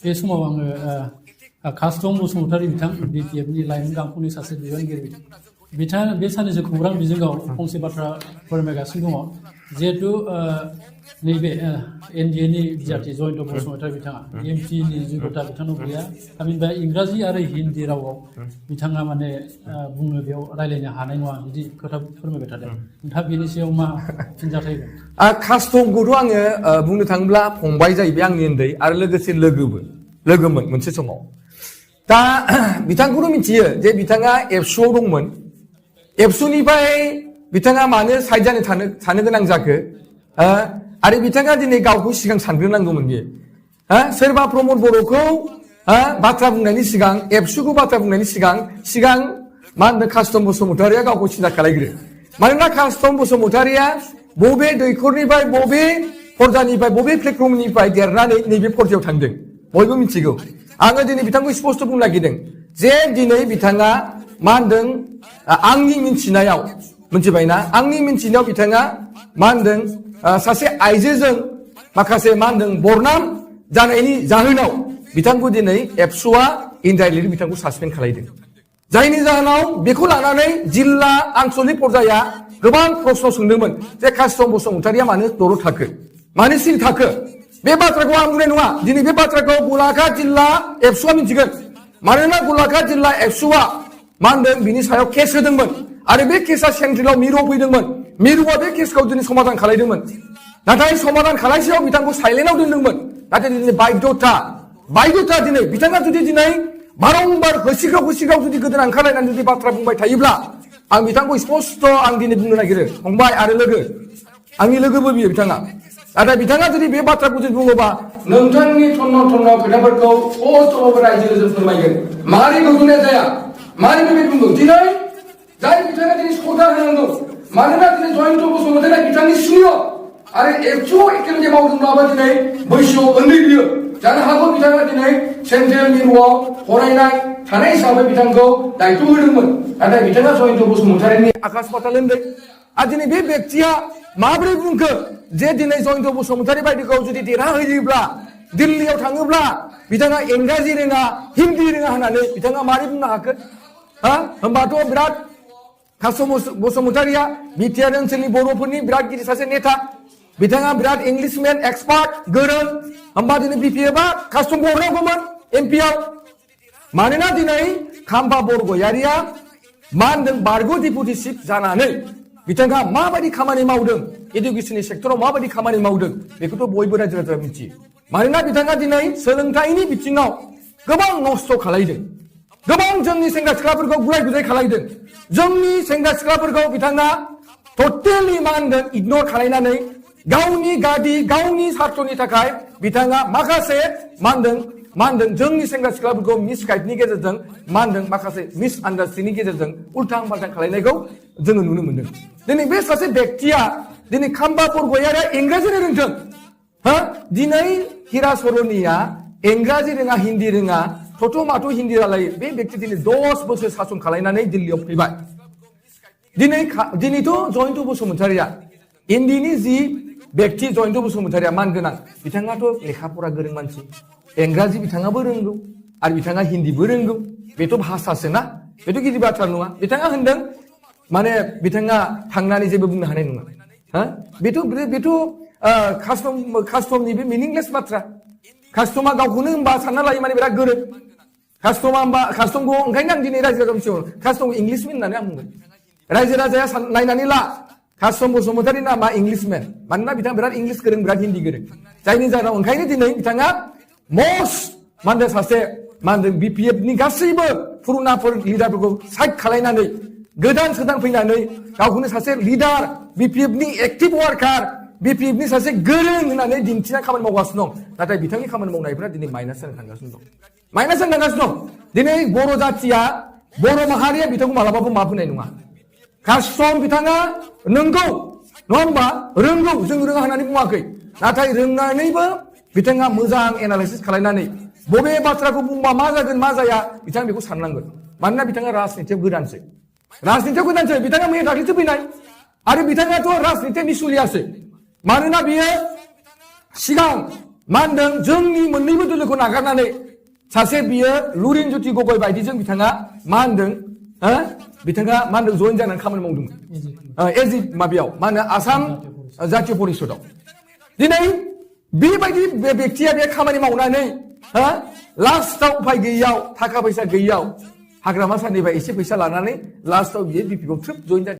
बे समाव आङो कास्टम बसुमतारी बिथां BPFनि लाइमोन गांखंनि सासे बिबानगिरि बिथाङा बे साननैसो खौरां बिजोङाव फंसे बाथ्रा फोरमायगासिनो दङ जिहेतु नैबे NDAनि बिजाथि जयन्त बसुमतारी बिथाङा MPनि योग्यता बिथांनाव गैया थामहिनबा इंराजि आरो हिन्दी रावाव बिथाङा माने बुंनो बेयाव रायलायनो हानाय नङा बिदि खोथा फोरमायबाय थादों नोंथाङा बेनि सायाव मा फिनजाथाय होगोन कास्टमखौथ' आङो बुंनो थाङोब्ला फंबाय जाहैबाय आंनि उन्दै आरो लोगोसे लोगोमोन मोनसे समाव दा बिथांखौथ' मिथियो जे बिथाङा एबसुआव दंमोन एबसुनिफ्राय बिथाङा मानो साइड जानो थानो गोनां जाखो आरो बिथाङा दिनै गावखौ सिगां सानग्रोनांगौमोन बियो सोरबा प्रमद बर'खौ बाथ्रा बुंनायनि सिगां एबसुखौ बाथ्रा बुंनायनि सिगां मा होनदों कास्टम बसुमतारीया गावखौ सिन्था खालायग्रो मानोना कास्टम बसुमतारीया बबे दैखरनिफ्राय बबे पर्दानिफ्राय बबे प्लेटफर्मनिफ्राय देरनानै नैबे पर्दायाव थांदों बयबो मिथिगौ आङो दिनै बिथांखौ स्पष्ट बुंनो नागिरदों जे दिनै बिथाङा मा होनदों आंनि मिन्थिनायाव मिथिबायना आंनि मिन्थिनायाव बिथाङा मा होनदों सासे आइजोजों माखासे मा होनदों बरनाम जानायनि जाहोनाव बिथांखौ दिनै एबसुआ इनडाइरेक्टलि बिथांखौ सासपेन्ड खालायदों जायनि जाहोनाव बेखौ लानानै जिल्ला आन्सलिक पर्याया गोबां प्रश्न सोंदोंमोन जे कास्टम बसुमतारीया मानो दलद थाखो मानो सिरि थाखो बे बाथ्राखौ आं बुंनाय नङा दिनै बे बाथ्राखौ गलाघाट जिल्ला एबसुआ मिथिगोन मानोना गलाघाट जिल्ला एबसुआ मा होनदों बिनि सायाव केस होदोंमोन आरो बे केसआ सेन्ट्रेलाव मिरुआव फैदोंमोन मिरुआ बे केसखौ दिनै समाधान खालायदोंमोन नाथाय समाधान खालायसेयाव बिथांखौ साइलेन्टआव दोनदोंमन नाथाय दिनै बायद'था दिनै बिथाङा जुदि दिनै बारंबार होसिख्राव जुदि गोदोना ओंखारलायनानै जुदि बाथ्रा बुंबाय थायोब्ला आं बिथांखौ स्पष्ट आं दिनै बुंनो नागिरो फंबाय आरो लोगो आंनि लोगोबो बियो बिथाङा नाथाय बिथाङा जुदि बे बाथ्राखौ जुदि बुङोबा नोंथांनि थन्न खोथाफोरखौ स्पष्टभावे रायजोजों फोरमायगोन मारै बुंनाय जाया मारै बेबायदि बुंदों दिनै जाय बिथाङा दिनै सदा होनांगौ मानोना दिनै जयन्त बसुमतारीया बिथांनि सिनियर आरो एबसुआव एकेबारे मावदोंब्लाबो दिनै बैसोआव उन्दै बियो जानो हागौ बिथाङा दिनै सेन्ट्रेल मिरुआव फरायनाय थानाय हिसाबै बिथांखौ दायथ' होदोंमोन नाथाय बिथाङा जयन्त बसुमतारीनि आकाश पाताल होनदों आरो दिनै बे बेक्तिया माबोरै बुंखो जे दिनै जयन्त बसुमतारी बायदिखौ जुदि देरहाहोयोब्ला दिल्लीयाव थाङोब्ला बिथाङा इंराजि रोङा हिन्दी रोङा होननानै बिथाङा मारै बुंनो हाखो होमबाथ' बिराद कास्टम बसुमतारीया बिटिआर ओनसोलनि बर'फोरनि बिराद गिदिर सासे नेता बिथाङा बिराद इंलिशमेन एक्सपार्ट गोरों होमबा दिनै BPFआ कास्टम बरनांगौमोन MPआव मानोना दिनै खाम्फा बरगयारिया मा होनदों बारग' डेपुटि चिफ जानानै बिथाङा माबायदि खामानि मावदों इडुकेसननि सेक्टराव माबायदि खामानि मावदों बेखौथ' बयबो रायजो राजाया मिथियो मानोना बिथाङा दिनै सोलोंथाइनि बिथिङाव गोबां नस्थ' खालायदों गोबां जोंनि सेंग्रा सिख्लाफोरखौ गुलाय गुजाय खालायदों जोंनि सेंग्रा सिख्लाफोरखौ बिथाङा टटेलि मा होनदों इगनर खालायनानै गावनि गादि गावनि सार्थनि थाखाय बिथाङा माखासे मा होनदों जोंनि सेंग्रा सिख्लाफोरखौ मिसगाइडनि गेजेरजों मा होनदों माखासे मिस आन्डारस्टेन्डिंनि गेजेरजों उल्थां फाल्थां खालायनायखौ जोङो नुनो मोनदों दिनै बे सासे बेक्तिया दिनै खाम्फा बरगयारिया इंराजि रोंथों दिनै हिरा सरनिया इंराजि रोङा हिन्दी रोङा थथ' माथ' हिन्दी रायलायो बे बेक्ति दिनै 10 बोसोर सासन खालायनानै दिल्लीयाव फैबाय दिनैथ' जयन्त बसुमतारीया इन्दिनि जि बेक्ति जयन्त बसुमतारीया मानगोनां बिथाङाथ' लेखा फरा गोरों मानसि इंराजि बिथाङाबो रोंगौ आरो बिथाङा हिन्दीबो रोंगौ बेथ' भाषासो ना बेथ' गिदिर बाथ्रा नङा बिथाङा होनदों माने बिथाङा थांनानै जेबो बुंनो हानाय नङा बेथ' कास्टमनि बे मिनिंलेस बाथ्रा कास्टमा गावखौनो होनबा सानना लायो माने बिराद गोरों कास्टमखौ ओंखायनो आं दिनै रायजो राजा मिथिगौ कास्टमखौ इंलिसमेन होननानै आं बुंगोन रायजो राजाया नायनानै ला कास्टम बसुमतारी नामा इंलिसमेन मानोना बिथाङा बिराद इंलिस गोरों बिराद हिन्दी गोरों जायनि जाहोनाव ओंखायनो दिनै बिथाङा मस्ट मा होनदों सासे मा होनदों BPFनि गासैबो पुरुनाफोर लिडारफोरखौ साइड खालायनानै गोदान फैनानै गावखौनो सासे लिडार BPFनि एक्टिभ वार्कार BPFनि सासे गोरों होननानै दिन्थिना खामानि मावगासिनो दं नाथाय बिथांनि खामानि मावनायफोरा दिनै माइनास जानो थांगासिनो दं दिनै बर' जाथिया बर' माहारिया बिथांखौ मालाबाबो माफ होनाय नङा कास्टम बिथाङा नंगौ नङा होमबा रोंगौ जों रोङा होननानै बुङाखै नाथाय रोंनानैबो बिथाङा मोजां एनालाइसिस खालायनानै बबे बाथ्राखौ बुंबा मा जागोन मा जाया बिथाङा बेखौ साननांगोन मानोना बिथाङा राजनितियाव गोदानसो बिथाङा मैया दाख्लैसो फैनाय आरो बिथाङाथ' राजनितिया मिसुलियासो मानोना बियो सिगां मा होनदों जोंनि मोननैबो दोलोखौ नागारनानै सासे बियो लुरिन ज्योति गगৈ बायदिजों बिथाङा मा होनदों बिथाङा मा होनदों जइन जानानै खामानि मावदोंमोन एजि माबायाव मा होनो आसाम जातीय परिषदआव दिनै बेबायदि बे बेक्तिया बे खामानि मावनानै लास्टआव उफाय गैयैयाव थाखा फैसा गैयैयाव हाग्रामा सारनिफ्राय एसे फैसा लानानै लास्टआव बियो बिपिएफआव ट्रिप जइन जादों